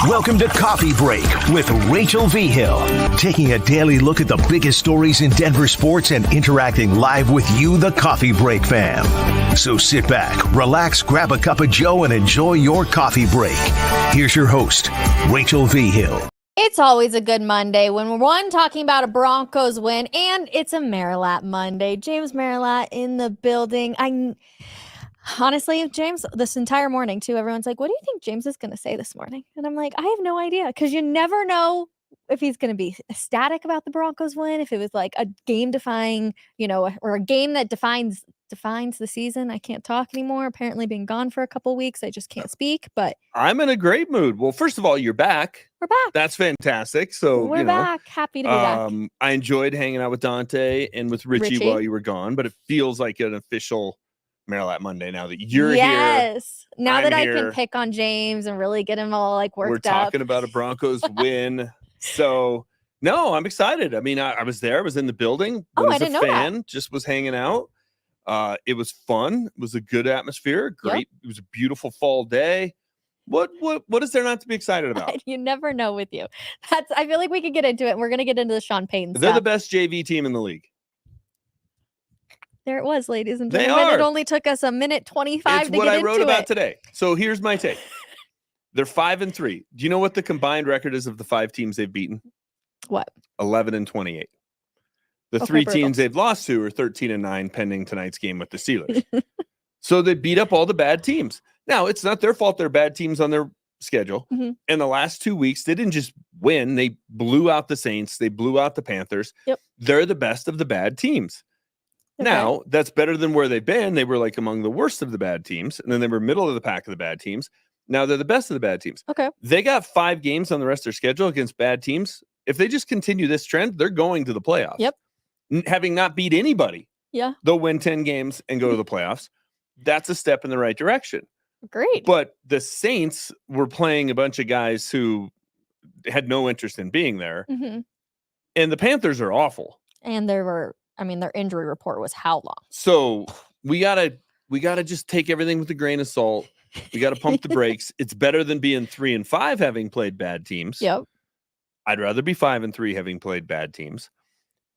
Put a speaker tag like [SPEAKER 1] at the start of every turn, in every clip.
[SPEAKER 1] Welcome to Coffee Break with Rachel V. Hill, taking a daily look at the biggest stories in Denver sports and interacting live with you, the Coffee Break fam. So sit back, relax, grab a cup of joe, and enjoy your coffee break. Here's your host, Rachel V. Hill.
[SPEAKER 2] It's always a good Monday when we're talking about a Broncos win, and it's a Merilatt Monday. James Merilatt in the building. Honestly, James, this entire morning, too, everyone's like, what do you think James is going to say this morning? And I'm like, I have no idea, because you never know if he's going to be ecstatic about the Broncos win, if it was like a game-defying, or a game that defines the season. I can't talk anymore. Apparently being gone for a couple weeks, I just can't speak, but
[SPEAKER 3] I'm in a great mood. Well, first of all, you're back.
[SPEAKER 2] We're back.
[SPEAKER 3] That's fantastic. So
[SPEAKER 2] we're back. Happy to be back.
[SPEAKER 3] I enjoyed hanging out with Dante and with Richie while you were gone, but it feels like an official Merilatt Monday now that you're here.
[SPEAKER 2] Yes. Now
[SPEAKER 3] I'm
[SPEAKER 2] that
[SPEAKER 3] here.
[SPEAKER 2] I can pick on James and really get him all like worked
[SPEAKER 3] We're
[SPEAKER 2] up.
[SPEAKER 3] talking about a Broncos win. So no, I'm excited. I mean, I was there. I was in the building.
[SPEAKER 2] I didn't know that.
[SPEAKER 3] Just was hanging out. It was fun. It was a good atmosphere. Great. Yep. It was a beautiful fall day. What is there not to be excited about?
[SPEAKER 2] You never know with you. I feel like we could get into it. And we're going to get into the Sean Payton
[SPEAKER 3] They're
[SPEAKER 2] stuff.
[SPEAKER 3] the best JV team in the league.
[SPEAKER 2] There it was, ladies and
[SPEAKER 3] they
[SPEAKER 2] gentlemen.
[SPEAKER 3] are.
[SPEAKER 2] It only took us a minute 25
[SPEAKER 3] it's
[SPEAKER 2] to
[SPEAKER 3] what
[SPEAKER 2] get
[SPEAKER 3] I wrote
[SPEAKER 2] into
[SPEAKER 3] about
[SPEAKER 2] it.
[SPEAKER 3] Today. So here's my take. They're 5-3. Do you know what the combined record is of the 5 teams they've beaten?
[SPEAKER 2] What?
[SPEAKER 3] 11-28. The 3 teams they've lost to are 13-9 pending tonight's game with the Steelers. So they beat up all the bad teams. Now, it's not their fault they're bad teams on their schedule.
[SPEAKER 2] Mm-hmm.
[SPEAKER 3] In the last 2 weeks, they didn't just win. They blew out the Saints. They blew out the Panthers.
[SPEAKER 2] Yep.
[SPEAKER 3] They're the best of the bad teams. Okay. Now, that's better than where they've been. They were like among the worst of the bad teams, and then they were middle of the pack of the bad teams. Now they're the best of the bad teams.
[SPEAKER 2] Okay.
[SPEAKER 3] They got 5 games on the rest of their schedule against bad teams. If they just continue this trend, they're going to the playoffs.
[SPEAKER 2] Yep.
[SPEAKER 3] Having not beat anybody.
[SPEAKER 2] Yeah.
[SPEAKER 3] They'll win 10 games and go to the playoffs. That's a step in the right direction.
[SPEAKER 2] Great.
[SPEAKER 3] But the Saints were playing a bunch of guys who had no interest in being there.
[SPEAKER 2] Mm-hmm.
[SPEAKER 3] And the Panthers are awful.
[SPEAKER 2] And their injury report was how long?
[SPEAKER 3] So we gotta just take everything with a grain of salt. We gotta pump the brakes. It's better than being 3-5 having played bad teams.
[SPEAKER 2] Yep.
[SPEAKER 3] I'd rather be 5-3 having played bad teams.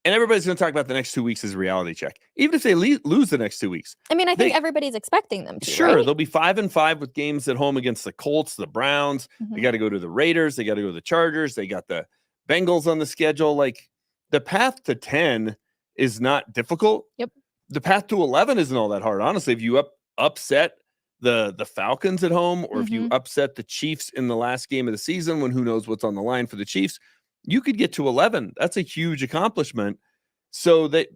[SPEAKER 3] And everybody's going to talk about the next 2 weeks as a reality check. Even if they lose the next 2 weeks.
[SPEAKER 2] I mean, I think everybody's expecting them to.
[SPEAKER 3] Sure.
[SPEAKER 2] Right?
[SPEAKER 3] They'll be 5-5 with games at home against the Colts, the Browns. Mm-hmm. They got to go to the Raiders. They got to go to the Chargers. They got the Bengals on the schedule. Like, the path to 10 is not difficult.
[SPEAKER 2] Yep. The
[SPEAKER 3] path to 11 isn't all that hard. Honestly, if you upset the Falcons at home, or if you upset the Chiefs in the last game of the season, when who knows what's on the line for the Chiefs, you could get to 11. That's a huge accomplishment. So that,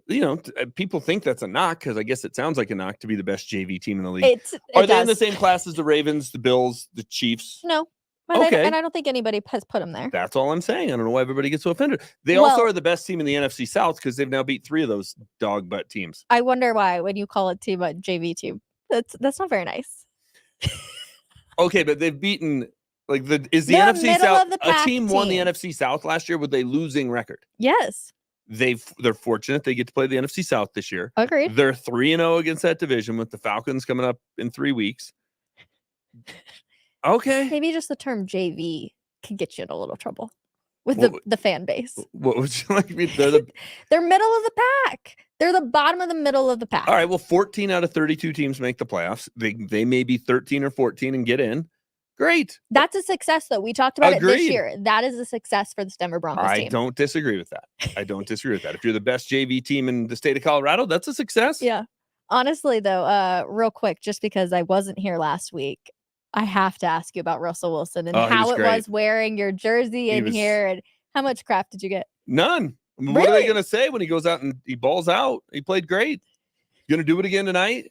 [SPEAKER 3] people think that's a knock, because I guess it sounds like a knock to be the best JV team in the league. Are they in the same class as the Ravens, the Bills, the Chiefs?
[SPEAKER 2] No.
[SPEAKER 3] Okay.
[SPEAKER 2] And I don't think anybody has put them there.
[SPEAKER 3] That's all I'm saying. I don't know why everybody gets so offended. They also are the best team in the NFC South, because they've now beat 3 of those dog butt teams.
[SPEAKER 2] I wonder why when you call it team, but JV team. That's not very nice.
[SPEAKER 3] Okay, but they've beaten is the NFC South a team won the NFC South last year with a losing record?
[SPEAKER 2] Yes.
[SPEAKER 3] They're fortunate they get to play the NFC South this year.
[SPEAKER 2] Agreed.
[SPEAKER 3] They're 3-0 against that division, with the Falcons coming up in 3 weeks. Okay.
[SPEAKER 2] Maybe just the term JV can get you in a little trouble with the fan base.
[SPEAKER 3] What would you like me?
[SPEAKER 2] They're middle of the pack. They're the bottom of the middle of the pack.
[SPEAKER 3] All right. Well, 14 out of 32 teams make the playoffs. They may be 13 or 14 and get in. Great.
[SPEAKER 2] That's a success, though. We talked about it this year. That is a success for the Denver Broncos team.
[SPEAKER 3] I don't disagree with that. If you're the best JV team in the state of Colorado, that's a success.
[SPEAKER 2] Yeah. Honestly, though, real quick, just because I wasn't here last week, I have to ask you about Russell Wilson and how it was wearing your jersey in here, and how much crap did you get?
[SPEAKER 3] None.
[SPEAKER 2] Really?
[SPEAKER 3] What are they going to say when he goes out and he balls out? He played great. Going to do it again tonight?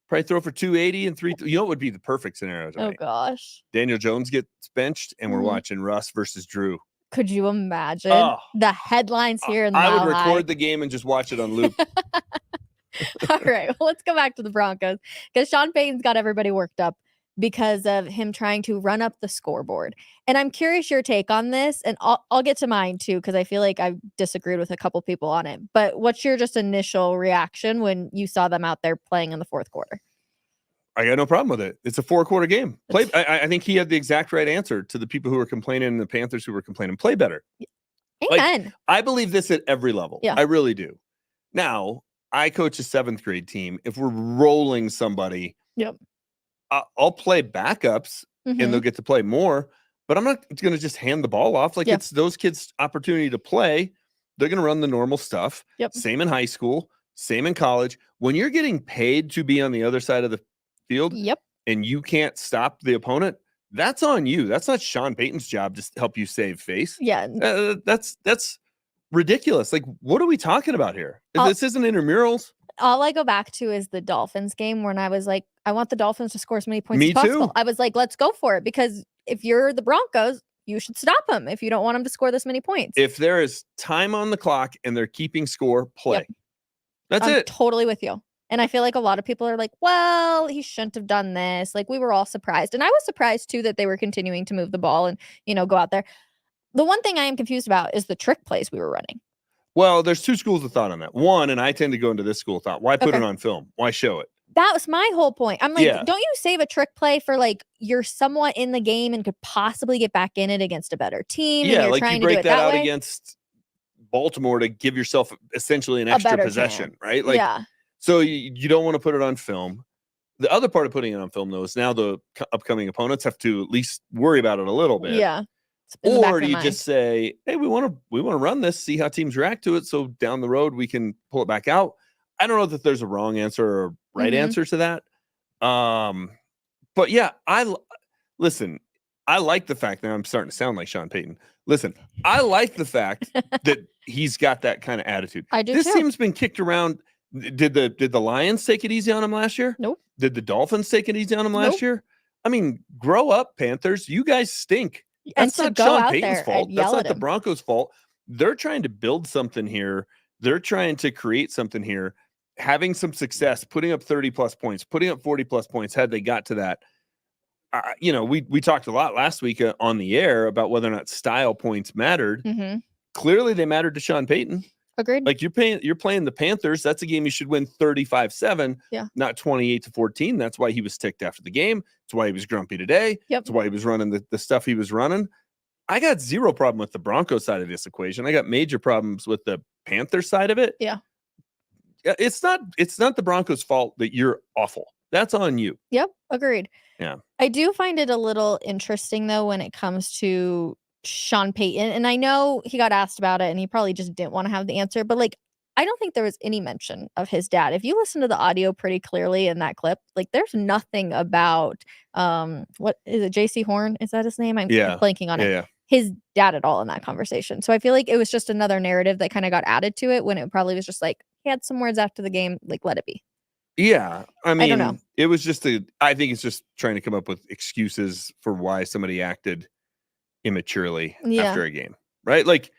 [SPEAKER 3] Probably throw for 280 and 3. You know what would be the perfect scenario tonight?
[SPEAKER 2] Oh, gosh.
[SPEAKER 3] Daniel Jones gets benched, and we're watching Russ versus Drew.
[SPEAKER 2] Could you imagine the headlines here in the
[SPEAKER 3] I would record the game and just watch it on loop.
[SPEAKER 2] All right. Well, let's go back to the Broncos, because Sean Payton's got everybody worked up because of him trying to run up the scoreboard. And I'm curious your take on this, and I'll get to mine too, because I feel like I've disagreed with a couple people on it. But what's your just initial reaction when you saw them out there playing in the fourth quarter?
[SPEAKER 3] I got no problem with it. It's a 4-quarter game. I think he had the exact right answer to the people who were complaining and the Panthers who were complaining. Play better.
[SPEAKER 2] Amen.
[SPEAKER 3] Like, I believe this at every level.
[SPEAKER 2] Yeah.
[SPEAKER 3] I really do. Now, I coach a 7th grade team. If we're rolling somebody,
[SPEAKER 2] Yep.
[SPEAKER 3] I'll play backups and they'll get to play more, but I'm not going to just hand the ball off. Like, it's those kids' opportunity to play. They're going to run the normal stuff.
[SPEAKER 2] Yep.
[SPEAKER 3] Same in high school, same in college. When you're getting paid to be on the other side of the field, and you can't stop the opponent, that's on you. That's not Sean Payton's job to help you save face.
[SPEAKER 2] Yeah.
[SPEAKER 3] That's ridiculous. Like, what are we talking about here? This isn't intramurals.
[SPEAKER 2] All I go back to is the Dolphins game when I was like, I want the Dolphins to score as many points as possible.
[SPEAKER 3] Too.
[SPEAKER 2] I was like, let's go for it, because if you're the Broncos, you should stop them if you don't want them to score this many points.
[SPEAKER 3] If there is time on the clock and they're keeping score, play. That's
[SPEAKER 2] I'm
[SPEAKER 3] it.
[SPEAKER 2] Totally with you. And I feel like a lot of people are like, well, he shouldn't have done this. Like, we were all surprised. And I was surprised too that they were continuing to move the ball and, go out there. The one thing I am confused about is the trick plays we were running.
[SPEAKER 3] Well, there's 2 schools of thought on that. One, and I tend to go into this school of thought, why put it on film? Why show it?
[SPEAKER 2] That was my whole point. I'm like, don't you save a trick play for like you're somewhat in the game and could possibly get back in it against a better team?
[SPEAKER 3] Yeah,
[SPEAKER 2] and you're
[SPEAKER 3] like
[SPEAKER 2] trying
[SPEAKER 3] you break
[SPEAKER 2] to do it
[SPEAKER 3] that out
[SPEAKER 2] way?
[SPEAKER 3] Against Baltimore to give yourself essentially an extra possession,
[SPEAKER 2] chance.
[SPEAKER 3] Right? Like, so you don't want to put it on film. The other part of putting it on film, though, is now the upcoming opponents have to at least worry about it a little bit.
[SPEAKER 2] Yeah.
[SPEAKER 3] Or do you just say, hey, we want to run this, see how teams react to it, so down the road we can pull it back out? I don't know that there's a wrong answer or a right answer to that. But yeah, listen, I like the fact that I'm starting to sound like Sean Payton. Listen, I like the fact that he's got that kind of attitude.
[SPEAKER 2] I do.
[SPEAKER 3] This team's been kicked around. Did the Lions take it easy on him last year?
[SPEAKER 2] Nope.
[SPEAKER 3] Did the Dolphins take it easy on him last year? I mean, grow up, Panthers. You guys stink. That's not Sean Payton's fault. That's not the Broncos' fault. They're trying to build something here. They're trying to create something here, having some success, putting up 30-plus points, putting up 40-plus points had they got to that. We talked a lot last week on the air about whether or not style points mattered. Clearly, they mattered to Sean Payton.
[SPEAKER 2] Agreed.
[SPEAKER 3] Like, you're playing the Panthers. That's a game you should win 35-7, not 28-14. That's why he was ticked after the game. That's why he was grumpy today. That's why he was running the stuff he was running. I got zero problem with the Broncos side of this equation. I got major problems with the Panther side of it.
[SPEAKER 2] Yeah.
[SPEAKER 3] It's not the Broncos' fault that you're awful. That's on you.
[SPEAKER 2] Yep. Agreed.
[SPEAKER 3] Yeah.
[SPEAKER 2] I do find it a little interesting, though, when it comes to Sean Payton. And I know he got asked about it and he probably just didn't want to have the answer. But like, I don't think there was any mention of his dad. If you listen to the audio pretty clearly in that clip, like there's nothing about what is it, JC Horn? Is that his name? I'm blanking on it.
[SPEAKER 3] Yeah.
[SPEAKER 2] His dad at all in that conversation. So I feel like it was just another narrative that kind of got added to it when it probably was just like he had some words after the game, like let it be.
[SPEAKER 3] Yeah. I mean,
[SPEAKER 2] I don't know.
[SPEAKER 3] It was just I think it's just trying to come up with excuses for why somebody acted immaturely after a game, right? Like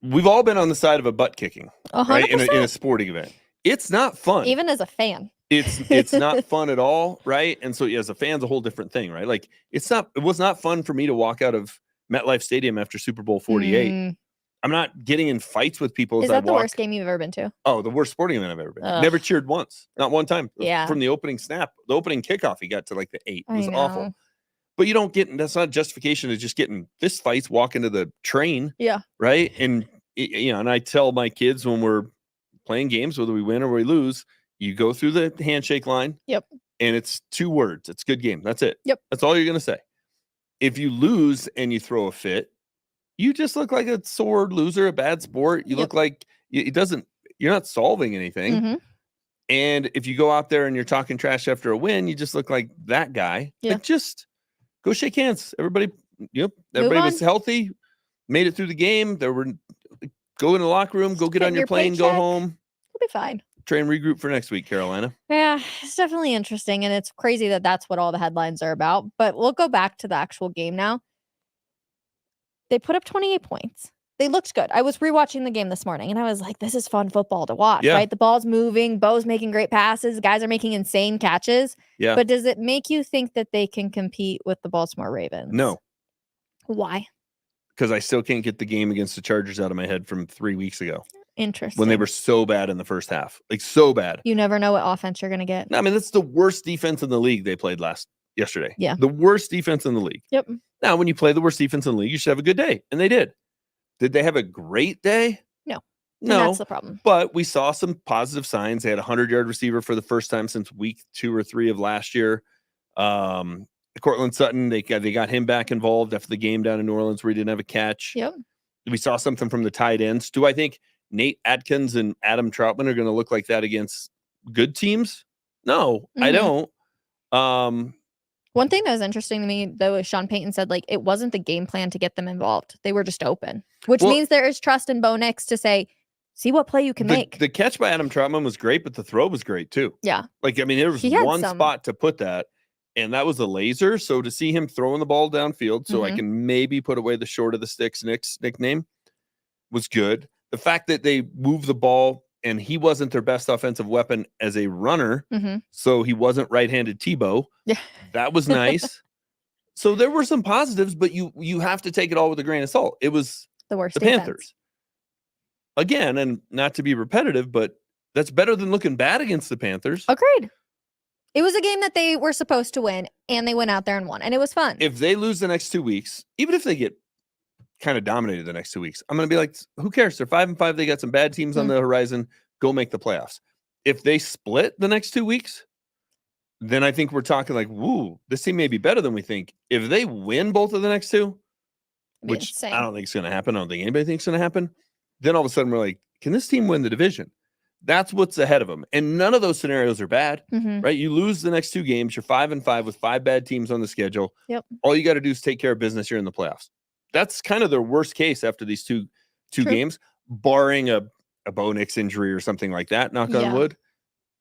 [SPEAKER 3] we've all been on the side of a butt kicking,
[SPEAKER 2] 100%.
[SPEAKER 3] right? In a sporting event. It's not fun.
[SPEAKER 2] Even as a fan.
[SPEAKER 3] It's not fun at all, right? And so as a fan's a whole different thing, right? Like it was not fun for me to walk out of MetLife Stadium after Super Bowl 48. I'm not getting in fights with people.
[SPEAKER 2] Is that the worst game you've ever been to?
[SPEAKER 3] Oh, the worst sporting event I've ever been. Never cheered once. Not one time.
[SPEAKER 2] Yeah.
[SPEAKER 3] From the opening snap, the opening kickoff, he got to like the 8. It was awful. But you don't get, that's not justification to just getting fist fights, walking to the train.
[SPEAKER 2] Yeah.
[SPEAKER 3] Right. And, and I tell my kids when we're playing games, whether we win or we lose, you go through the handshake line.
[SPEAKER 2] Yep.
[SPEAKER 3] And it's 2 words. It's good game. That's it.
[SPEAKER 2] Yep.
[SPEAKER 3] That's all you're going to say. If you lose and you throw a fit, you just look like a sore loser, a bad sport. You look like you're not solving anything. And if you go out there and you're talking trash after a win, you just look like that guy.
[SPEAKER 2] Yeah.
[SPEAKER 3] Like, just go shake hands. Everybody was healthy, made it through the game. Go in the locker room, go get on your plane, go home.
[SPEAKER 2] We'll be fine.
[SPEAKER 3] Try and regroup for next week, Carolina.
[SPEAKER 2] Yeah, it's definitely interesting. And it's crazy that that's what all the headlines are about. But we'll go back to the actual game now. They put up 28 points. They looked good. I was rewatching the game this morning and I was like, this is fun football to watch, right? The ball's moving, Bo's making great passes, guys are making insane catches.
[SPEAKER 3] Yeah.
[SPEAKER 2] But does it make you think that they can compete with the Baltimore Ravens?
[SPEAKER 3] No.
[SPEAKER 2] Why?
[SPEAKER 3] Because I still can't get the game against the Chargers out of my head from 3 weeks ago.
[SPEAKER 2] Interesting.
[SPEAKER 3] when they were so bad in the first half. Like, so bad.
[SPEAKER 2] You never know what offense you're going to get.
[SPEAKER 3] I mean, that's the worst defense in the league they played yesterday.
[SPEAKER 2] Yeah.
[SPEAKER 3] The worst defense in the league.
[SPEAKER 2] Yep.
[SPEAKER 3] Now, when you play the worst defense in the league, you should have a good day. And they did. Did they have a great day?
[SPEAKER 2] No.
[SPEAKER 3] No.
[SPEAKER 2] And that's the problem.
[SPEAKER 3] But we saw some positive signs. They had a 100-yard receiver for the first time since week 2 or 3 of last year. Cortland Sutton, they got him back involved after the game down in New Orleans where he didn't have a catch.
[SPEAKER 2] Yep.
[SPEAKER 3] We saw something from the tight ends. Do I think Nate Atkins and Adam Troutman are going to look like that against good teams? No, I don't.
[SPEAKER 2] One thing that was interesting to me, though, is Sean Payton said, like, it wasn't the game plan to get them involved. They were just open, which means there is trust in Bo Nix to say, see what play you can make.
[SPEAKER 3] The catch by Adam Troutman was great, but the throw was great, too.
[SPEAKER 2] Yeah.
[SPEAKER 3] Like, I mean, there was one spot to put that, and that was a laser. So to see him throwing the ball downfield so I can maybe put away the short of the sticks nickname was good. The fact that they moved the ball and he wasn't their best offensive weapon as a runner, so he wasn't right-handed Tebow.
[SPEAKER 2] Yeah.
[SPEAKER 3] That was nice. So there were some positives, but you have to take it all with a grain of salt. It was
[SPEAKER 2] the worst
[SPEAKER 3] the
[SPEAKER 2] defense.
[SPEAKER 3] Panthers. Again, and not to be repetitive, but that's better than looking bad against the Panthers.
[SPEAKER 2] Agreed. It was a game that they were supposed to win, and they went out there and won, and it was fun.
[SPEAKER 3] If they lose the next 2 weeks, even if they get kind of dominated the next 2 weeks, I'm going to be like, who cares? They're 5-5. They got some bad teams on the horizon. Go make the playoffs. If they split the next 2 weeks, then I think we're talking like, woo, this team may be better than we think. If they win both of the next 2, which I don't think it's going to happen. I don't think anybody thinks it's going to happen. Then all of a sudden we're like, can this team win the division? That's what's ahead of them. And none of those scenarios are bad, right? You lose the next 2 games. You're 5-5 with 5 bad teams on the schedule.
[SPEAKER 2] Yep.
[SPEAKER 3] All you got to do is take care of business. You're in the playoffs. That's kind of their worst case after these two games, barring a Bo Nix injury or something like that. Knock on wood.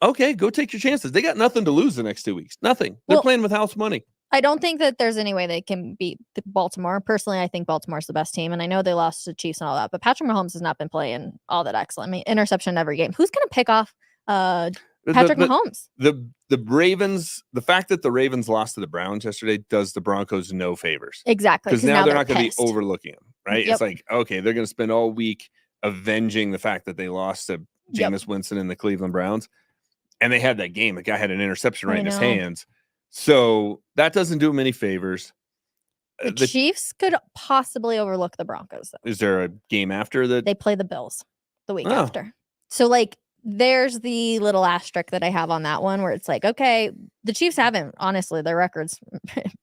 [SPEAKER 3] Okay, go take your chances. They got nothing to lose the next 2 weeks. Nothing. They're playing with house money.
[SPEAKER 2] I don't think that there's any way they can beat Baltimore. Personally, I think Baltimore's the best team, and I know they lost to the Chiefs and all that, but Patrick Mahomes has not been playing all that excellent. I mean, interception every game. Who's going to pick off Patrick Mahomes?
[SPEAKER 3] The Ravens, the fact that the Ravens lost to the Browns yesterday does the Broncos no favors.
[SPEAKER 2] Exactly.
[SPEAKER 3] Because now they're not going to be overlooking them, right? It's like, okay, they're going to spend all week avenging the fact that they lost to Jameis Winston and the Cleveland Browns. And they had that game. The guy had an interception right in his hands. So that doesn't do him any favors.
[SPEAKER 2] The Chiefs could possibly overlook the Broncos, though.
[SPEAKER 3] Is there a game after that?
[SPEAKER 2] They play the Bills the week after. So, like, there's the little asterisk that I have on that one where it's like, okay, the Chiefs haven't, honestly, their record's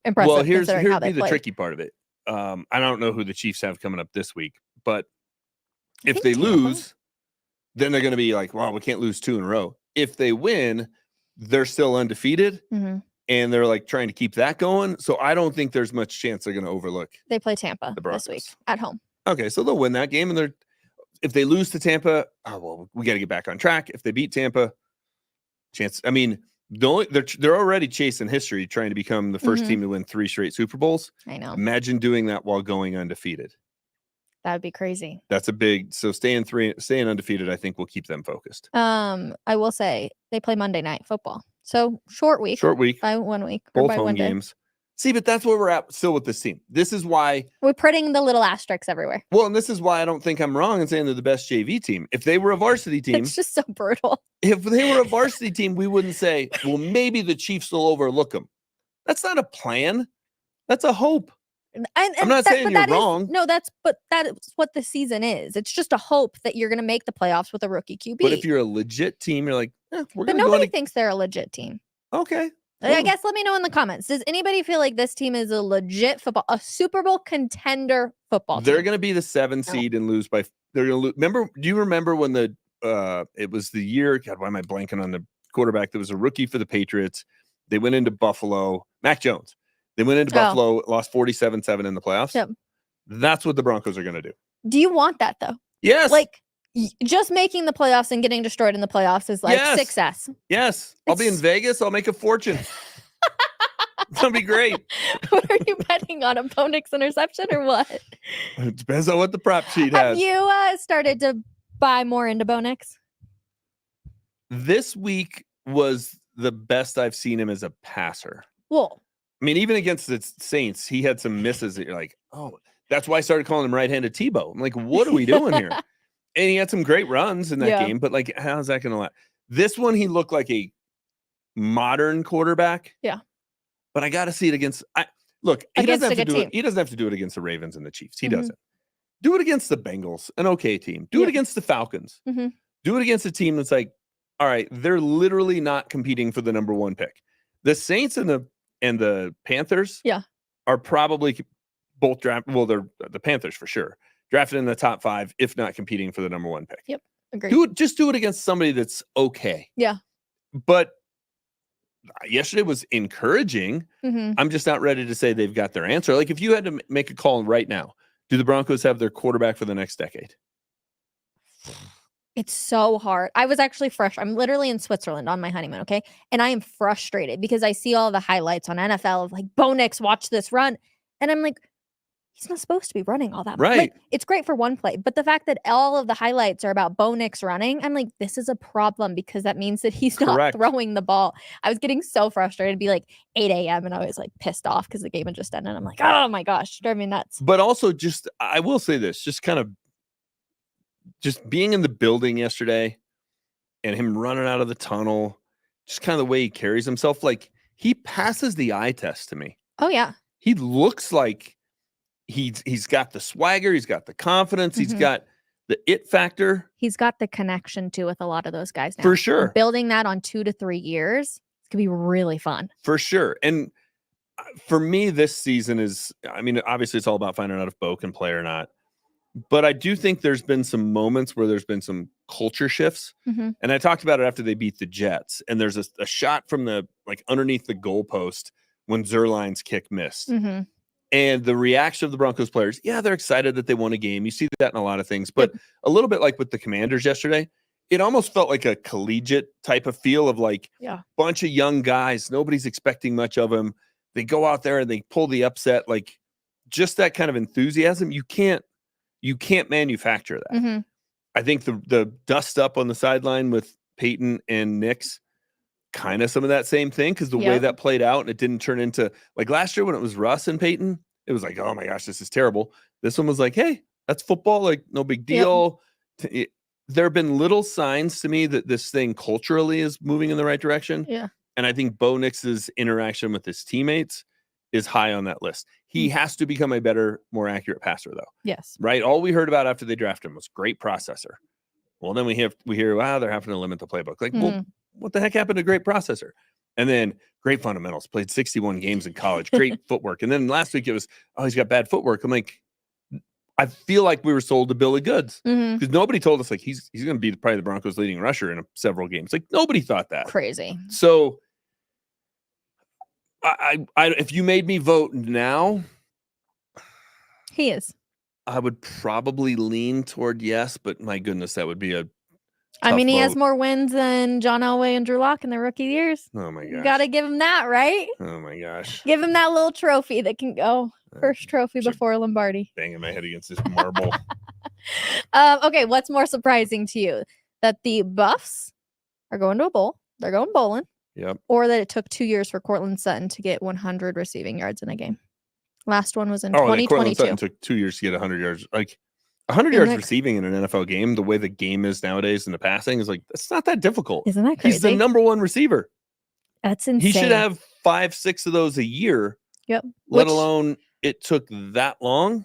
[SPEAKER 2] impressive.
[SPEAKER 3] Well, here's
[SPEAKER 2] the
[SPEAKER 3] tricky part of it. I don't know who the Chiefs have coming up this week, but if they lose, then they're going to be like, well, we can't lose 2 in a row. If they win, they're still undefeated. And they're like trying to keep that going. So I don't think there's much chance they're going to overlook.
[SPEAKER 2] They play Tampa this week at home.
[SPEAKER 3] Okay, so they'll win that game. And if they lose to Tampa, we got to get back on track. If they beat Tampa, chance. I mean, they're already chasing history, trying to become the first team to win 3 straight Super Bowls.
[SPEAKER 2] I know.
[SPEAKER 3] Imagine doing that while going undefeated.
[SPEAKER 2] That would be crazy.
[SPEAKER 3] That's a big. So staying undefeated, I think will keep them focused.
[SPEAKER 2] I will say they play Monday Night Football. So short week. By 1 week.
[SPEAKER 3] Both
[SPEAKER 2] by
[SPEAKER 3] home games. See, but that's where we're at still with this team. This is why
[SPEAKER 2] we're putting the little asterisks everywhere.
[SPEAKER 3] Well, and this is why I don't think I'm wrong in saying they're the best JV team. If they were a varsity team,
[SPEAKER 2] it's just so brutal.
[SPEAKER 3] If they were a varsity team, we wouldn't say, well, maybe the Chiefs will overlook them. That's not a plan. That's a hope. I'm not saying you're wrong.
[SPEAKER 2] That is what the season is. It's just a hope that you're going to make the playoffs with a rookie QB.
[SPEAKER 3] But if you're a legit team, you're like, we're going to go.
[SPEAKER 2] But nobody thinks they're a legit team.
[SPEAKER 3] Okay.
[SPEAKER 2] I guess let me know in the comments. Does anybody feel like this team is a legit a Super Bowl contender football team?
[SPEAKER 3] They're going to be the 7 seed and lose by. They're going to lose. Do you remember when it was the year? God, why am I blanking on the quarterback? That was a rookie for the Patriots. They went into Buffalo. Mac Jones. They went into Buffalo, lost 47-7 in the playoffs.
[SPEAKER 2] Yep.
[SPEAKER 3] That's what the Broncos are going to do.
[SPEAKER 2] Do you want that, though?
[SPEAKER 3] Yes.
[SPEAKER 2] Like, just making the playoffs and getting destroyed in the playoffs is like success.
[SPEAKER 3] Yes. I'll be in Vegas. I'll make a fortune. That'll be great.
[SPEAKER 2] What are you betting on? A Bo Nix interception or what?
[SPEAKER 3] It depends on what the prop sheet has.
[SPEAKER 2] Have you started to buy more into Bo Nix?
[SPEAKER 3] This week was the best I've seen him as a passer.
[SPEAKER 2] Well,
[SPEAKER 3] I mean, even against the Saints, he had some misses that you're like, oh, that's why I started calling him right-handed Tebow. I'm like, what are we doing here? And he had some great runs in that game, but like, how's that going to last? This one, he looked like a modern quarterback.
[SPEAKER 2] Yeah.
[SPEAKER 3] But I got to see it against. He doesn't have to do it. He doesn't have to do it against the Ravens and the Chiefs. He doesn't. Do it against the Bengals, an okay team. Do it against the Falcons. Do it against a team that's like, all right, they're literally not competing for the number 1 pick. The Saints and the Panthers are probably both drafted. Well, they're the Panthers for sure. Drafted in the top 5, if not competing for the number 1 pick.
[SPEAKER 2] Yep. Agreed.
[SPEAKER 3] Just do it against somebody that's okay.
[SPEAKER 2] Yeah.
[SPEAKER 3] But yesterday was encouraging. I'm just not ready to say they've got their answer. Like, if you had to make a call right now, do the Broncos have their quarterback for the next decade?
[SPEAKER 2] It's so hard. I was actually fresh. I'm literally in Switzerland on my honeymoon, okay? And I am frustrated because I see all the highlights on NFL of like, Bo Nix, watch this run. And I'm like, he's not supposed to be running all that much.
[SPEAKER 3] Right.
[SPEAKER 2] Like, it's great for one play. But the fact that all of the highlights are about Bo Nix running, I'm like, this is a problem because that means that he's not throwing the ball. I was getting so frustrated. It'd be like 8 a.m. and I was like pissed off because the game had just ended. I'm like, oh my gosh, drove me nuts.
[SPEAKER 3] But also I will say this, just being in the building yesterday and him running out of the tunnel, just kind of the way he carries himself, like he passes the eye test to me.
[SPEAKER 2] Oh, yeah.
[SPEAKER 3] He looks like he's got the swagger. He's got the confidence. He's got the it factor.
[SPEAKER 2] He's got the connection too with a lot of those guys now.
[SPEAKER 3] For sure.
[SPEAKER 2] And building that on 2 to 3 years could be really fun.
[SPEAKER 3] For sure. And for me, this season is, I mean, obviously it's all about finding out if Bo can play or not. But I do think there's been some moments where there's been some culture shifts. And I talked about it after they beat the Jets. And there's a shot from the, like, underneath the goalpost when Zerline's kick missed. And the reaction of the Broncos players, they're excited that they won a game. You see that in a lot of things. But a little bit like with the Commanders yesterday, it almost felt like a collegiate type of feel of like bunch of young guys. Nobody's expecting much of them. They go out there and they pull the upset. Like, just that kind of enthusiasm. You can't manufacture that. I think the dust up on the sideline with Payton and Nix, kind of some of that same thing, because the way that played out, and it didn't turn into like last year when it was Russ and Payton, it was like, oh my gosh, this is terrible. This one was like, hey, that's football, like no big deal. There have been little signs to me that this thing culturally is moving in the right direction. And I think Bo Nix's interaction with his teammates is high on that list. He has to become a better, more accurate passer, though.
[SPEAKER 2] Yes.
[SPEAKER 3] Right? All we heard about after they drafted him was great processor. Well, then we hear, wow, they're having to limit the playbook. Like, well, what the heck happened to great processor? And then great fundamentals, played 61 games in college, great footwork. And then last week it was, oh, he's got bad footwork. I'm like, I feel like we were sold to Billy Goods because nobody told us like he's going to be probably the Broncos' leading rusher in several games. Like, nobody thought that.
[SPEAKER 2] Crazy.
[SPEAKER 3] So I if you made me vote now,
[SPEAKER 2] he is.
[SPEAKER 3] I would probably lean toward yes, but my goodness, that would be a
[SPEAKER 2] I mean, he
[SPEAKER 3] vote.
[SPEAKER 2] has more wins than John Elway and Drew Lock in their rookie years.
[SPEAKER 3] Oh my gosh.
[SPEAKER 2] Got to give him that, right?
[SPEAKER 3] Oh my gosh.
[SPEAKER 2] Give him that little trophy that can go first trophy before Lombardi.
[SPEAKER 3] Banging my head against this marble.
[SPEAKER 2] Okay, what's more surprising to you? That the Buffs are going to a bowl. They're going bowling.
[SPEAKER 3] Yep.
[SPEAKER 2] Or that it took 2 years for Cortland Sutton to get 100 receiving yards in a game. Last one was in 2022.
[SPEAKER 3] Cortland Sutton took 2 years to get 100 yards. Like 100 yards receiving in an NFL game, the way the game is nowadays in the passing is like, it's not that difficult.
[SPEAKER 2] Isn't that crazy?
[SPEAKER 3] He's the number one receiver.
[SPEAKER 2] That's insane.
[SPEAKER 3] He should have 5-6 of those a year.
[SPEAKER 2] Yep.
[SPEAKER 3] Let alone it took that long.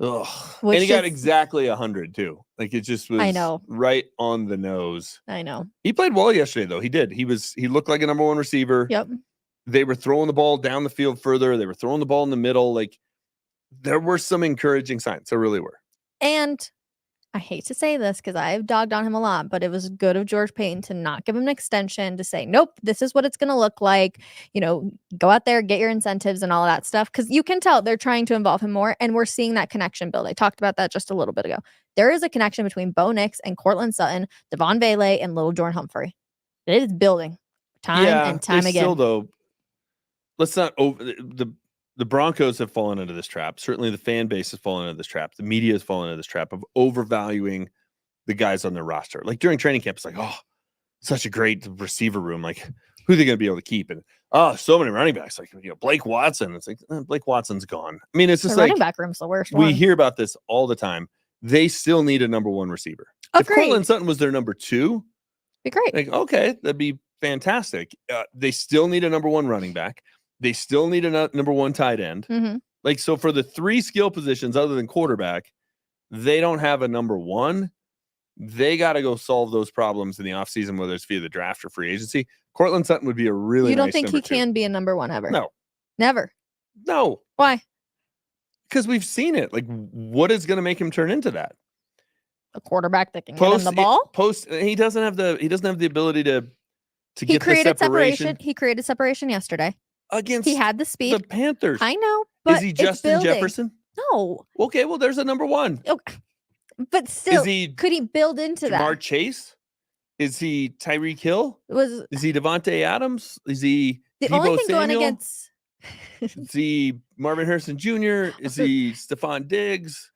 [SPEAKER 3] Ugh. And he got exactly 100 too. Like, it just was right on the nose.
[SPEAKER 2] I know.
[SPEAKER 3] He played well yesterday though. He did. He looked like a number one receiver.
[SPEAKER 2] Yep.
[SPEAKER 3] They were throwing the ball down the field further. They were throwing the ball in the middle. Like, there were some encouraging signs. There really were. And
[SPEAKER 2] I hate to say this because I've dogged on him a lot, but it was good of George Payton to not give him an extension, to say, nope, this is what it's going to look like. You know, go out there, get your incentives and all of that stuff. Because you can tell they're trying to involve him more. And we're seeing that connection build. I talked about that just a little bit ago. There is a connection between Bo Nix and Cortland Sutton, Devon Vele, and Little Jordan Humphrey. It is building time and time again.
[SPEAKER 3] Still, though, let's not over the Broncos have fallen into this trap. Certainly the fan base has fallen into this trap. The media has fallen into this trap of overvaluing the guys on their roster. Like, during training camp, it's like, oh, such a great receiver room. Like, who are they going to be able to keep? And so many running backs. Like, Blake Watson. It's like, Blake Watson's gone. I mean, it's just
[SPEAKER 2] the
[SPEAKER 3] like
[SPEAKER 2] running back room's the worst.
[SPEAKER 3] We hear about this all the time. they still need a number one receiver.
[SPEAKER 2] Agreed.
[SPEAKER 3] If Courtland Sutton was their number two,
[SPEAKER 2] be great.
[SPEAKER 3] like, okay, that'd be fantastic. They still need a number one running back. They still need a number one tight end.
[SPEAKER 2] Mm-hmm.
[SPEAKER 3] Like, so for the three skill positions other than quarterback, they don't have a number one. They got to go solve those problems in the offseason, whether it's via the draft or free agency. Courtland Sutton would be a really
[SPEAKER 2] You don't
[SPEAKER 3] nice
[SPEAKER 2] think he
[SPEAKER 3] number two.
[SPEAKER 2] can be a number one ever?
[SPEAKER 3] No.
[SPEAKER 2] Never.
[SPEAKER 3] No.
[SPEAKER 2] Why?
[SPEAKER 3] Because we've seen it. Like, what is going to make him turn into that?
[SPEAKER 2] A quarterback that can get him the ball?
[SPEAKER 3] He doesn't have the ability to
[SPEAKER 2] He
[SPEAKER 3] get
[SPEAKER 2] created
[SPEAKER 3] the separation.
[SPEAKER 2] He created separation yesterday.
[SPEAKER 3] Against
[SPEAKER 2] he had the speed.
[SPEAKER 3] The Panthers.
[SPEAKER 2] I know, but
[SPEAKER 3] is he Justin Jefferson?
[SPEAKER 2] No.
[SPEAKER 3] Okay, well, there's a number one.
[SPEAKER 2] Okay. But still,
[SPEAKER 3] is he
[SPEAKER 2] could he build into that?
[SPEAKER 3] Jamar Chase? Is he Tyreek Hill? Is he Devontae Adams? Is he
[SPEAKER 2] the
[SPEAKER 3] Deebo
[SPEAKER 2] only thing
[SPEAKER 3] Samuel?
[SPEAKER 2] going against?
[SPEAKER 3] Is he Marvin Harrison Jr.? Is he Stephon Diggs?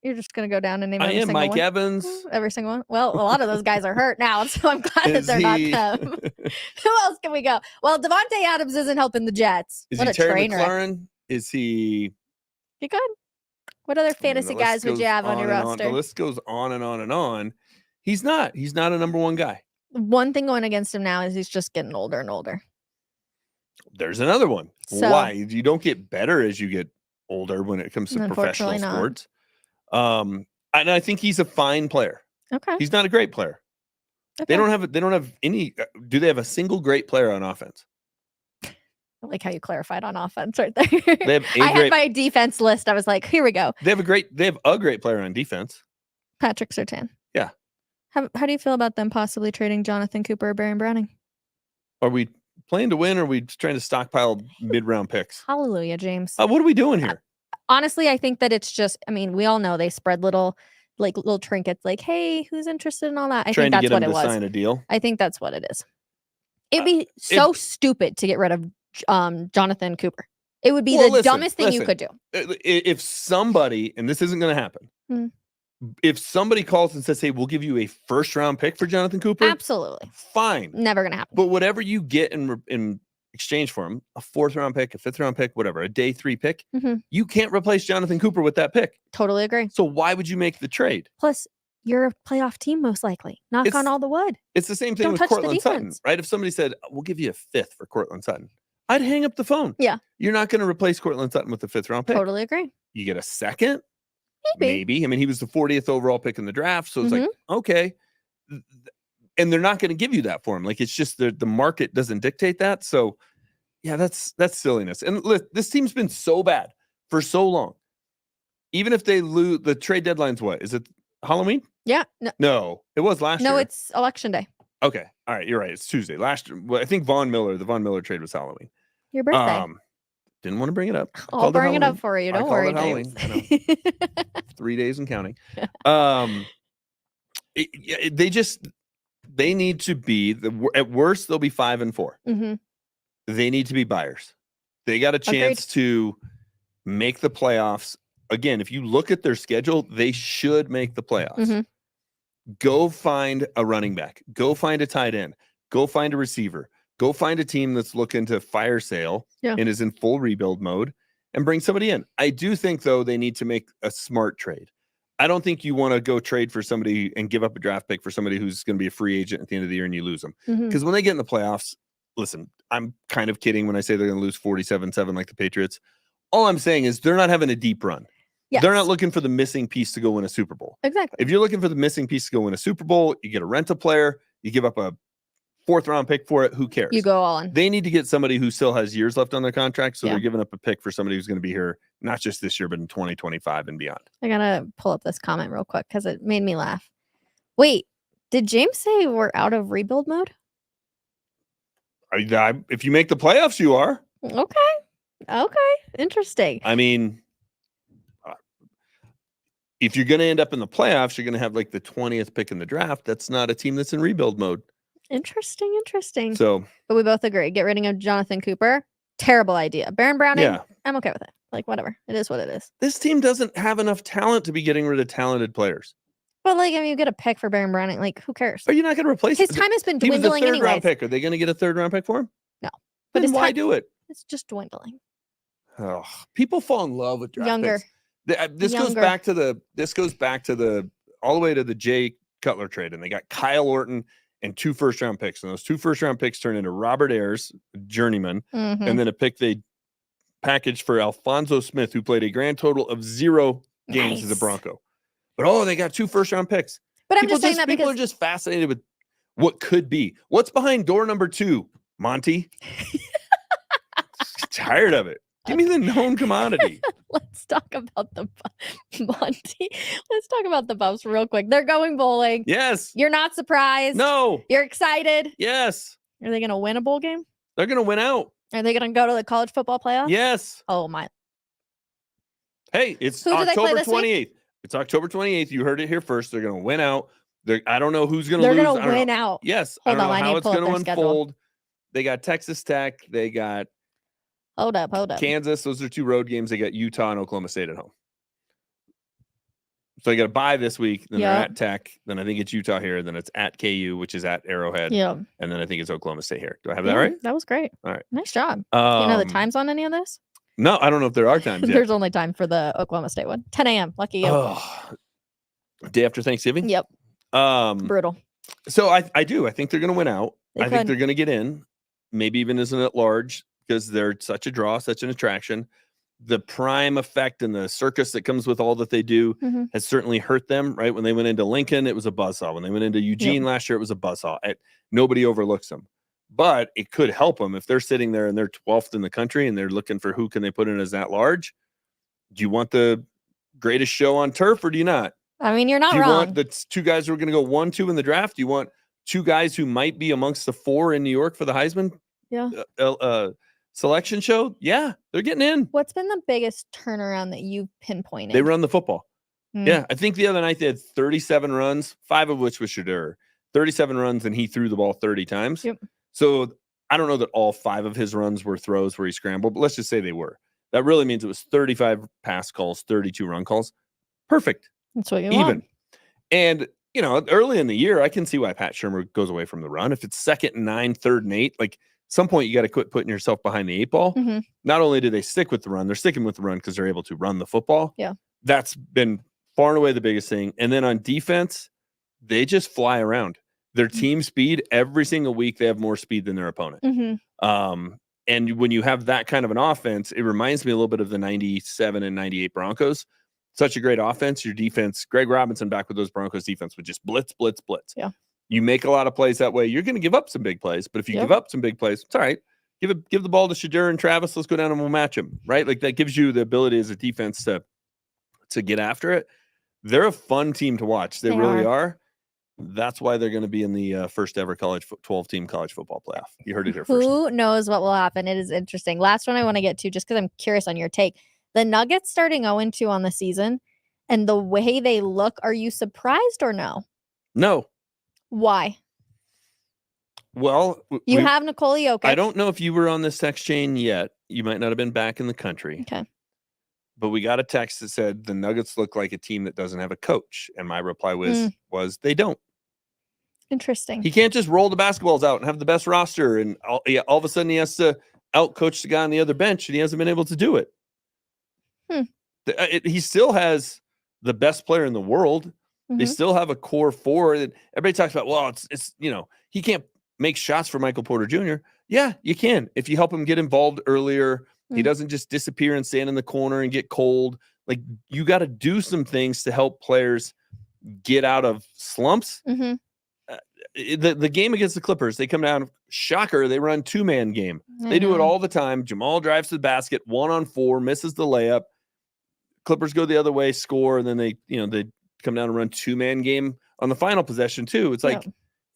[SPEAKER 2] You're just gonna go down and name.
[SPEAKER 3] I am Mike Evans.
[SPEAKER 2] Every single one. Well, a lot of those guys are hurt now, so I'm glad that they're not them. Who else can we go? Well, Devontae Adams isn't helping the Jets.
[SPEAKER 3] Is
[SPEAKER 2] what
[SPEAKER 3] he
[SPEAKER 2] a
[SPEAKER 3] Terry
[SPEAKER 2] trainer.
[SPEAKER 3] McLaurin? Is he?
[SPEAKER 2] You good? What other fantasy guys would you have on your roster?
[SPEAKER 3] The list goes on and on and on. He's not a number one guy.
[SPEAKER 2] One thing going against him now is he's just getting older and older.
[SPEAKER 3] There's another one.
[SPEAKER 2] So,
[SPEAKER 3] why? You don't get better as you get older when it comes to professional sports. And I think he's a fine player.
[SPEAKER 2] Okay.
[SPEAKER 3] He's not a great player. Okay. They don't have any. Do they have a single great player on offense?
[SPEAKER 2] I like how you clarified on offense right there.
[SPEAKER 3] I
[SPEAKER 2] had my defense list. I was like, here we go.
[SPEAKER 3] They have a great player on defense.
[SPEAKER 2] Patrick Surtain.
[SPEAKER 3] Yeah.
[SPEAKER 2] How do you feel about them possibly trading Jonathan Cooper or Baron Browning?
[SPEAKER 3] Are we playing to win, or are we trying to stockpile mid-round picks?
[SPEAKER 2] Hallelujah, James.
[SPEAKER 3] What are we doing here?
[SPEAKER 2] Honestly, I think that it's just, I mean, we all know they spread little trinkets like, hey, who's interested in all that? I think that's what it was.
[SPEAKER 3] Sign a deal.
[SPEAKER 2] I think that's what it is. It'd be so stupid to get rid of Jonathan Cooper. It would be the dumbest thing you could do.
[SPEAKER 3] If somebody, and this isn't going to happen, if somebody calls and says, hey, we'll give you a first-round pick for Jonathan Cooper.
[SPEAKER 2] Absolutely.
[SPEAKER 3] Fine.
[SPEAKER 2] Never going to happen.
[SPEAKER 3] But whatever you get in exchange for him, a fourth-round pick, a fifth-round pick, whatever, a day 3 pick, you can't replace Jonathan Cooper with that pick.
[SPEAKER 2] Totally agree.
[SPEAKER 3] So why would you make the trade?
[SPEAKER 2] Plus, you're a playoff team, most likely. Knock on all the wood.
[SPEAKER 3] It's the same thing with Courtland Sutton, right? If somebody said, we'll give you a fifth for Courtland Sutton, I'd hang up the phone.
[SPEAKER 2] Yeah.
[SPEAKER 3] You're not going to replace Courtland Sutton with a fifth-round pick.
[SPEAKER 2] Totally agree.
[SPEAKER 3] You get a second?
[SPEAKER 2] Maybe.
[SPEAKER 3] I mean, he was the 40th overall pick in the draft, so it's like, okay. And they're not going to give you that for him. Like, it's just the market doesn't dictate that. So, yeah, that's silliness. And look, this team's been so bad for so long. Even if they lose, the trade deadline's what? Is it Halloween?
[SPEAKER 2] Yeah.
[SPEAKER 3] No, it was last year.
[SPEAKER 2] No, it's election day.
[SPEAKER 3] Okay. All right. You're right. It's Tuesday. Last year, well, I think the Von Miller trade was Halloween.
[SPEAKER 2] Your birthday.
[SPEAKER 3] Didn't want to bring it up.
[SPEAKER 2] I'll bring it up for you. Don't worry, James.
[SPEAKER 3] 3 days and counting. They need to be at worst they'll be 5-4. They need to be buyers. They got a chance to make the playoffs. Again, if you look at their schedule, they should make the playoffs. Go find a running back. Go find a tight end. Go find a receiver. Go find a team that's looking to fire sale and is in full rebuild mode and bring somebody in. I do think, though, they need to make a smart trade. I don't think you want to go trade for somebody and give up a draft pick for somebody who's going to be a free agent at the end of the year and you lose them. Because when they get in the playoffs, listen, I'm kind of kidding when I say they're going to lose 47-7 like the Patriots. All I'm saying is they're not having a deep run. Yes. They're not looking for the missing piece to go win a Super Bowl.
[SPEAKER 2] Exactly.
[SPEAKER 3] If you're looking for the missing piece to go win a Super Bowl, you get a rental player, you give up a fourth-round pick for it. Who cares?
[SPEAKER 2] You go all in.
[SPEAKER 3] They need to get somebody who still has years left on their contract, so they're giving up a pick for somebody who's going to be here not just this year, but in 2025 and beyond. I
[SPEAKER 2] gotta pull up this comment real quick because it made me laugh. Wait, did James say we're out of rebuild mode?
[SPEAKER 3] If you make the playoffs, you are.
[SPEAKER 2] Okay. Interesting.
[SPEAKER 3] I mean, if you're going to end up in the playoffs, you're going to have like the 20th pick in the draft. That's not a team that's in rebuild mode.
[SPEAKER 2] Interesting.
[SPEAKER 3] So,
[SPEAKER 2] but we both agree. Get rid of Jonathan Cooper. Terrible idea. Baron Browning. I'm okay with it. Like, whatever. It is what it is.
[SPEAKER 3] This team doesn't have enough talent to be getting rid of talented players.
[SPEAKER 2] But like, I mean, you get a pick for Baron Browning. Like, who cares?
[SPEAKER 3] Are you not going to replace
[SPEAKER 2] his time has been dwindling
[SPEAKER 3] anyway?
[SPEAKER 2] Round
[SPEAKER 3] pick. Are they going to get a third-round pick for him?
[SPEAKER 2] No.
[SPEAKER 3] But why do it?
[SPEAKER 2] It's just dwindling.
[SPEAKER 3] Oh, people fall in love with draft picks. This goes back to the all the way to the Jay Cutler trade, and they got Kyle Orton and 2 first-round picks, and those 2 first-round picks turned into Robert Ayers, journeyman, and then a pick they packaged for Alfonso Smith, who played a grand total of 0 games as a Bronco. But they got 2 first-round picks.
[SPEAKER 2] But I'm just saying that
[SPEAKER 3] people
[SPEAKER 2] because
[SPEAKER 3] are just fascinated with what could be. What's behind door number 2, Monty? Tired of it. Give me the known commodity.
[SPEAKER 2] Let's talk about the Monty. Let's talk about the Buffs real quick. They're going bowling.
[SPEAKER 3] Yes.
[SPEAKER 2] You're not surprised.
[SPEAKER 3] No.
[SPEAKER 2] You're excited.
[SPEAKER 3] Yes.
[SPEAKER 2] Are they going to win a bowl game?
[SPEAKER 3] They're going to win out.
[SPEAKER 2] Are they going to go to the college football playoff?
[SPEAKER 3] Yes.
[SPEAKER 2] Oh my.
[SPEAKER 3] Hey, it's
[SPEAKER 2] Who do they play
[SPEAKER 3] October
[SPEAKER 2] this week?
[SPEAKER 3] 28th. It's October 28th. You heard it here first. They're going to win out. I don't know who's going to lose.
[SPEAKER 2] They're going to win out.
[SPEAKER 3] Yes.
[SPEAKER 2] Hold
[SPEAKER 3] I don't
[SPEAKER 2] on, I
[SPEAKER 3] know
[SPEAKER 2] need
[SPEAKER 3] how
[SPEAKER 2] to
[SPEAKER 3] it's
[SPEAKER 2] pull up
[SPEAKER 3] going to
[SPEAKER 2] their schedule.
[SPEAKER 3] unfold. They got Texas Tech. They got
[SPEAKER 2] Hold up.
[SPEAKER 3] Kansas. Those are 2 road games. They got Utah and Oklahoma State at home. So they got a bye this week. Then they're at Tech. Then I think it's Utah here. Then it's at KU, which is at Arrowhead.
[SPEAKER 2] Yeah.
[SPEAKER 3] And then I think it's Oklahoma State here. Do I have that right?
[SPEAKER 2] That was great.
[SPEAKER 3] All right.
[SPEAKER 2] Nice job. Do you know the times on any of this?
[SPEAKER 3] No, I don't know if there are times yet.
[SPEAKER 2] There's only time for the Oklahoma State one. 10 a.m. Lucky you.
[SPEAKER 3] Day after Thanksgiving?
[SPEAKER 2] Yep. Brutal.
[SPEAKER 3] So I do. I think they're going to win out. I think
[SPEAKER 2] could.
[SPEAKER 3] they're going to get in, maybe even as an at-large, because they're such a draw, such an attraction. The prime effect and the circus that comes with all that they do has certainly hurt them, right? When they went into Lincoln, it was a buzzsaw. When they went into Eugene last year, it was a buzzsaw. Nobody overlooks them. But it could help them if they're sitting there and they're 12th in the country and they're looking for who can they put in as at-large. Do you want the greatest show on turf or do you not?
[SPEAKER 2] I mean, you're not wrong.
[SPEAKER 3] Do you want the 2 guys who are going to go 1-2 in the draft? Do you want 2 guys who might be amongst the 4 in New York for the Heisman selection show? Yeah, they're getting in.
[SPEAKER 2] What's been the biggest turnaround that you've pinpointed?
[SPEAKER 3] They run the football. Yeah, I think the other night they had 37 runs, 5 of which was Shadur. 37 runs, and he threw the ball 30 times.
[SPEAKER 2] Yep.
[SPEAKER 3] So I don't know that all 5 of his runs were throws where he scrambled, but let's just say they were. That really means it was 35 pass calls, 32 run calls. Perfect.
[SPEAKER 2] That's what you want.
[SPEAKER 3] And, early in the year, I can see why Pat Shurmur goes away from the run. If it's 2nd and 9, 3rd and 8, like some point you got to quit putting yourself behind the 8 ball. Not only do they stick with the run, they're sticking with the run because they're able to run the football.
[SPEAKER 2] Yeah.
[SPEAKER 3] That's been far and away the biggest thing. And then on defense, they just fly around. Their team speed, every single week, they have more speed than their opponent. And when you have that kind of an offense, it reminds me a little bit of the 97 and 98 Broncos. Such a great offense. Your defense, Greg Robinson back with those Broncos defense would just blitz.
[SPEAKER 2] Yeah.
[SPEAKER 3] You make a lot of plays that way. You're going to give up some big plays, but if you give up some big plays, it's all right. Give the ball to Shadur and Travis. Let's go down and we'll match them, right? Like that gives you the ability as a defense to get after it. They're a fun team to watch. They really are. That's why they're going to be in the first ever 12-team college football playoff. You heard it here first.
[SPEAKER 2] Who knows what will happen? It is interesting. Last one I want to get to, just because I'm curious on your take. The Nuggets starting 0-2 on the season, and the way they look, are you surprised or no?
[SPEAKER 3] No.
[SPEAKER 2] Why?
[SPEAKER 3] Well,
[SPEAKER 2] you have Nikola Jokic.
[SPEAKER 3] I don't know if you were on this text chain yet. You might not have been back in the country.
[SPEAKER 2] Okay.
[SPEAKER 3] But we got a text that said the Nuggets look like a team that doesn't have a coach. And my reply was they don't.
[SPEAKER 2] Interesting.
[SPEAKER 3] He can't just roll the basketballs out and have the best roster. And all of a sudden he has to out-coach the guy on the other bench, and he hasn't been able to do it. He still has the best player in the world. They still have a core 4 that everybody talks about. Well, it's he can't make shots for Michael Porter Jr. Yeah, you can. If you help him get involved earlier, he doesn't just disappear and stand in the corner and get cold. Like, you got to do some things to help players get out of slumps. The game against the Clippers, they come down, shocker, they run 2-man game. They do it all the time. Jamal drives to the basket, 1-on-4, misses the layup. Clippers go the other way, score, and then they come down and run 2-man game on the final possession too. It's like,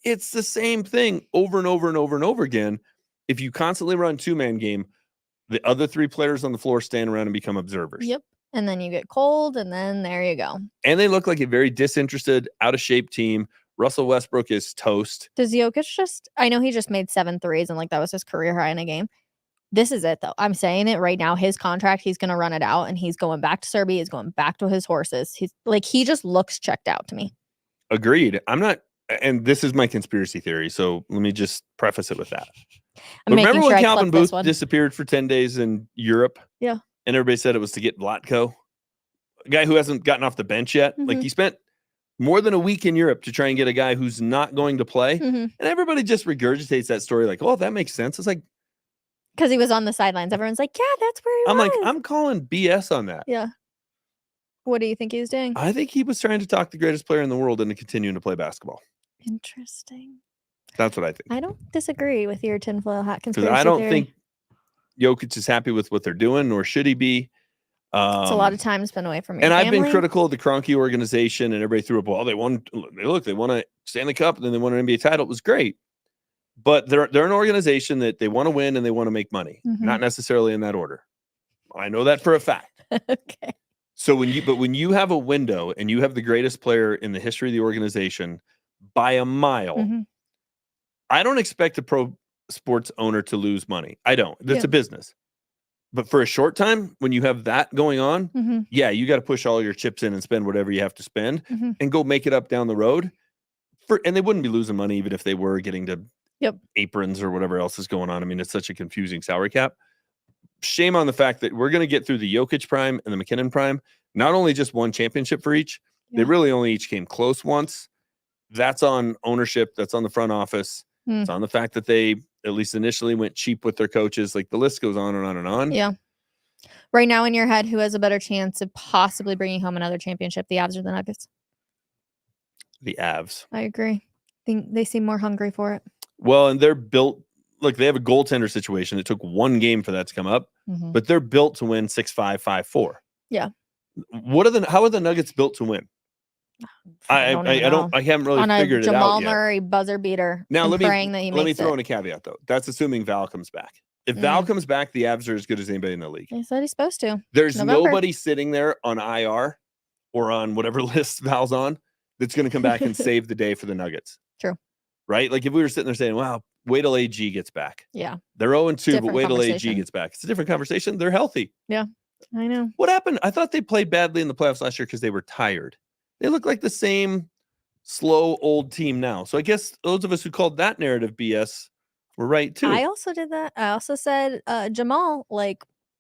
[SPEAKER 3] it's the same thing over and over and over and over again. If you constantly run 2-man game, the other 3 players on the floor stand around and become observers.
[SPEAKER 2] Yep. And then you get cold, and then there you go.
[SPEAKER 3] And they look like a very disinterested, out-of-shape team. Russell Westbrook is toast.
[SPEAKER 2] Does Jokic I know he just made 7 threes, and that was his career high in a game. This is it, though. I'm saying it right now. His contract, he's going to run it out, and he's going back to Serbia. He's going back to his horses. He just looks checked out to me.
[SPEAKER 3] Agreed. I'm not, and this is my conspiracy theory, so let me just preface it with that. Remember when Calvin Booth disappeared for 10 days in Europe?
[SPEAKER 2] Yeah.
[SPEAKER 3] And everybody said it was to get Vlatko? a guy who hasn't gotten off the bench yet. Like he spent more than a week in Europe to try and get a guy who's not going to play. And everybody just regurgitates that story like, oh, that makes sense. It's like,
[SPEAKER 2] because he was on the sidelines. Everyone's like, yeah, that's where he was.
[SPEAKER 3] I'm like, I'm calling BS on that.
[SPEAKER 2] Yeah. What do you think he was doing?
[SPEAKER 3] I think he was trying to talk the greatest player in the world into continuing to play basketball.
[SPEAKER 2] Interesting.
[SPEAKER 3] That's what I think.
[SPEAKER 2] I don't disagree with your tinfoil hat conspiracy
[SPEAKER 3] Because I don't
[SPEAKER 2] theory.
[SPEAKER 3] think Jokic is happy with what they're doing, nor should he be.
[SPEAKER 2] It's a lot of time spent away from your
[SPEAKER 3] and
[SPEAKER 2] family.
[SPEAKER 3] I've been critical of the Kroenke organization, and everybody threw up, well, they won a Stanley Cup, and then they won an NBA title. It was great. But they're an organization that they want to win and they want to make money, not necessarily in that order. I know that for a fact.
[SPEAKER 2] Okay.
[SPEAKER 3] So when you have a window and you have the greatest player in the history of the organization by a mile, I don't expect a pro sports owner to lose money. I don't. That's a business. But for a short time, when you have that going on, you got to push all your chips in and spend whatever you have to spend and go make it up down the road. And they wouldn't be losing money even if they were getting to aprons or whatever else is going on. I mean, it's such a confusing salary cap. Shame on the fact that we're going to get through the Jokic prime and the McKinnon prime. Not only just one championship for each, they really only each came close once. That's on ownership. That's on the front office. It's on the fact that they, at least initially, went cheap with their coaches. Like the list goes on and on and on.
[SPEAKER 2] Yeah. Right now in your head, who has a better chance of possibly bringing home another championship, the Avs or the Nuggets?
[SPEAKER 3] The Avs.
[SPEAKER 2] I agree. I think they seem more hungry for it.
[SPEAKER 3] Well, and they're built, like they have a goaltender situation. It took one game for that to come up, but they're built to win 6-5, 5-4.
[SPEAKER 2] Yeah.
[SPEAKER 3] How are the Nuggets built to win? I haven't really figured it out
[SPEAKER 2] Jamal
[SPEAKER 3] yet.
[SPEAKER 2] Murray buzzer beater.
[SPEAKER 3] Now let
[SPEAKER 2] me
[SPEAKER 3] throw in a caveat though. That's assuming Val comes back. If Val comes back, the Avs are as good as anybody in the league.
[SPEAKER 2] He said he's supposed to.
[SPEAKER 3] There's nobody sitting there on IR or on whatever list Val's on that's going to come back and save the day for the Nuggets.
[SPEAKER 2] True.
[SPEAKER 3] Right? Like if we were sitting there saying, wow, wait till AG gets back.
[SPEAKER 2] Yeah.
[SPEAKER 3] They're 0-2, but wait till AG gets back. It's a different conversation. They're healthy.
[SPEAKER 2] Yeah, I know.
[SPEAKER 3] What happened? I thought they played badly in the playoffs last year because they were tired. They look like the same slow old team now. So I guess those of us who called that narrative BS were right too.
[SPEAKER 2] I also did that. I also said Jamal,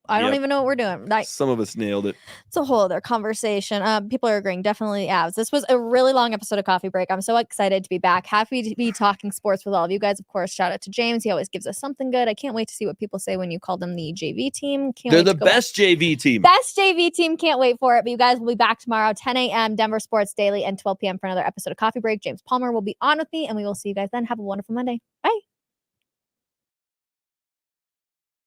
[SPEAKER 2] I don't even know what we're doing.
[SPEAKER 3] Some of us nailed it.
[SPEAKER 2] It's a whole other conversation. People are agreeing. Definitely Avs. This was a really long episode of Coffee Break. I'm so excited to be back. Happy to be talking sports with all of you guys. Of course, shout out to James. He always gives us something good. I can't wait to see what people say when you call them the JV team.
[SPEAKER 3] They're the best JV team.
[SPEAKER 2] Best JV team. Can't wait for it. But you guys will be back tomorrow, 10 a.m. Denver Sports Daily and 12 p.m. for another episode of Coffee Break. James Palmer will be on with me, and we will see you guys then. Have a wonderful Monday. Bye.